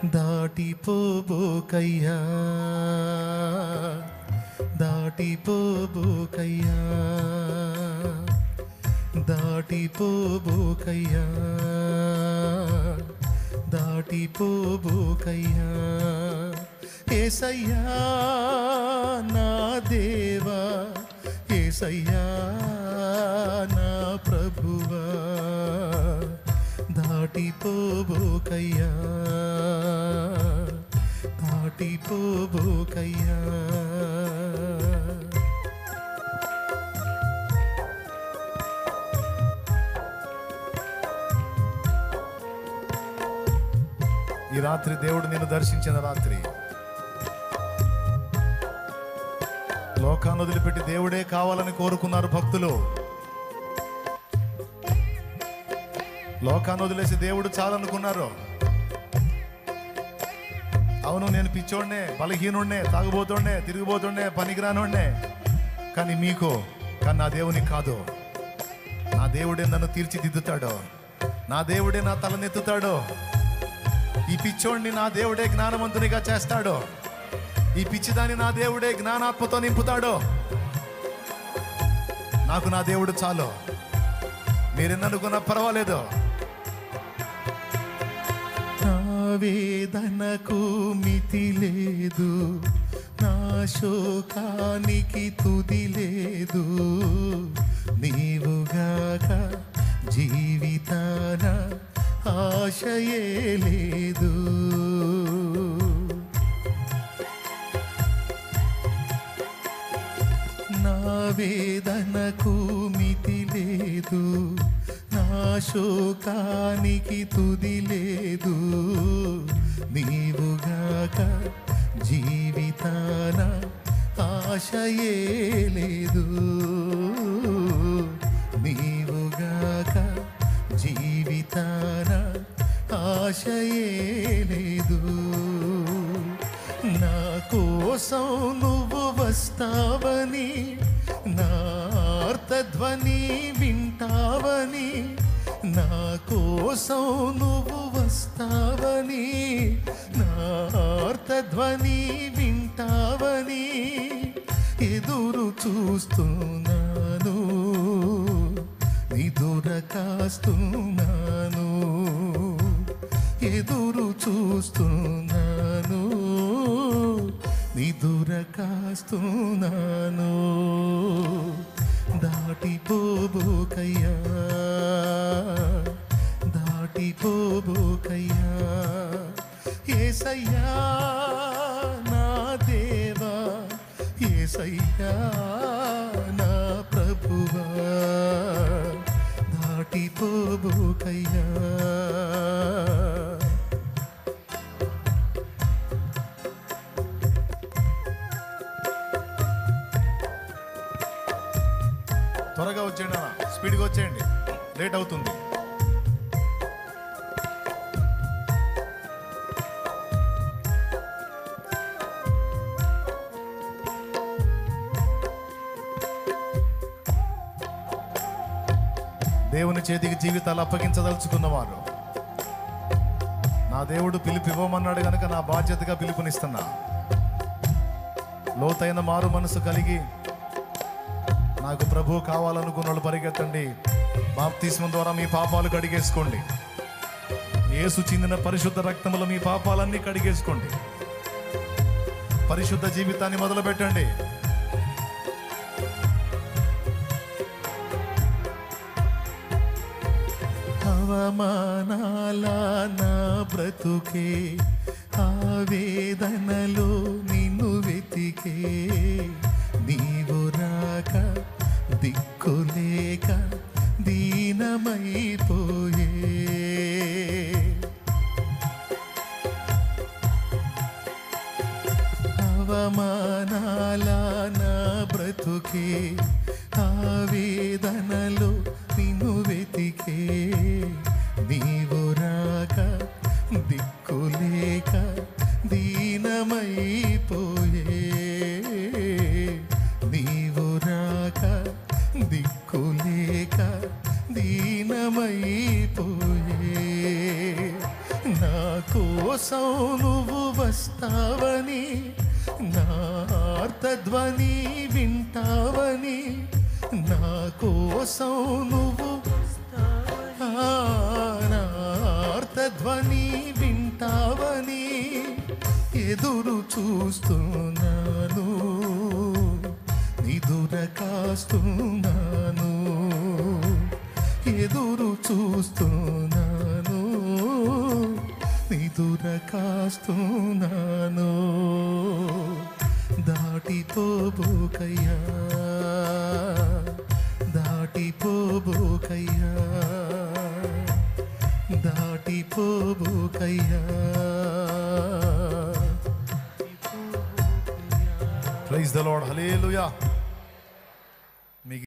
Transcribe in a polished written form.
దాటిపోబోకయ్యా, దాటిపోబోకయ్యా, దాటిపోబోకయ్యా, దాటిపోబోకయ్యా. యేసయ్యా నా దేవా, యేసయ్యా నా ప్రభువా, దాటిపోబోకయ్యా, దాటిపోబోకయ్యా. ఈ రాత్రి దేవుడు నిన్ను దర్శించిన రాత్రి. లోకాన్ని వదిలిపెట్టి దేవుడే కావాలని కోరుకున్నారు భక్తులు. లోకాన్ని వదిలేసి దేవుడు చాలనుకున్నారు. అవును, నేను పిచ్చోడ్నే, బలహీనుడినే, తాగుబోతుండే, తిరిగిపోతుండే, పనికిరానుండే. కానీ నా దేవుని కాదు. నా దేవుడే నన్ను తీర్చిదిద్దుతాడు. నా దేవుడే నా తలనెత్తుతాడు. ఈ పిచ్చోడిని నా దేవుడే జ్ఞానవంతునిగా చేస్తాడు. ఈ పిచ్చిదాన్ని నా దేవుడే జ్ఞానాత్మతో నింపుతాడు. నాకు నా దేవుడు చాలు. మీరెన్ననుకున్నా పర్వాలేదు. నా వేదనకు మితి లేదు, నా శోకానికి తుది లేదు. నీవుగాక జీవితాన ఆశయే లేదు. నా వేదనకు మితి లేదు, నా శోకానికి తుది లేదు. నీవుగాక జీవితాన ఆశయే లేదు. నీవుగాక జీవితాన ఆశయే లేదు. నా కోసం నువ్వు వస్తావని, నా అర్థధ్వని వింటావని, నా కోసం నువ్వు వస్తావని, నా అర్థధ్వని వింటావని ఎదురు చూస్తున్నాను, నిదుర కాస్తున్నాను. ఎదురు చూస్తున్నాను, నిదుర కాస్తున్నాను. దాటిపోబోకయ్యా, దాటిపోబోకయ్యా. యేసయ్యా నా దేవా, యేసయ్యా నా ప్రభువా, దాటిపోబోకయ్యా. త్వరగా వచ్చేయండి అన్న, స్పీడ్గా వచ్చేయండి, లేట్ అవుతుంది. దేవుని చేతికి జీవితాలు అప్పగించదలుచుకున్నవారు, నా దేవుడు పిలుపు ఇవ్వమన్నాడు కనుక నా బాధ్యతగా పిలుపునిస్తున్నా. లోతైన మారు మనసు కలిగి నాకు ప్రభు కావాలనుకున్న వాళ్ళు పరిగెత్తండి. బాప్తిస్మం ద్వారా మీ పాపాలు కడిగేసుకోండి. యేసు చిందిన పరిశుద్ధ రక్తములో మీ పాపాలన్నీ కడిగేసుకోండి. పరిశుద్ధ జీవితాన్ని మొదలు పెట్టండి. అవమానాల నా బ్రతుకే, ఆవేదనలో నిన్ను వెతికే. నీవు రాక దిక్కులేక దీనమైపోయే. అవమానాల నా బ్రతుకే, ఆవేదనలో నిన్ను వెతికే. నీవు రాక దిక్కులేక దీనమైపోయే. నీవు రాక దిక్కులేక దీనమైపోయే. నాకు కోసం నువ్వు వస్తావని, నా ఆర్తధ్వని వింటావని, నా కోసం నువ్వు నా ఆర్తధ్వని వింటావని ఎదురు చూస్తున్నాను, నిదుర కాస్తున్నాను, ఎదురు చూస్తున్నాను, నిదుర కాస్తున్నాను. దాటిపోబోకయ్యా, దాటిపోబోకయ్యా, దాటిపోబోకయ్యా. Praise the Lord, hallelujah.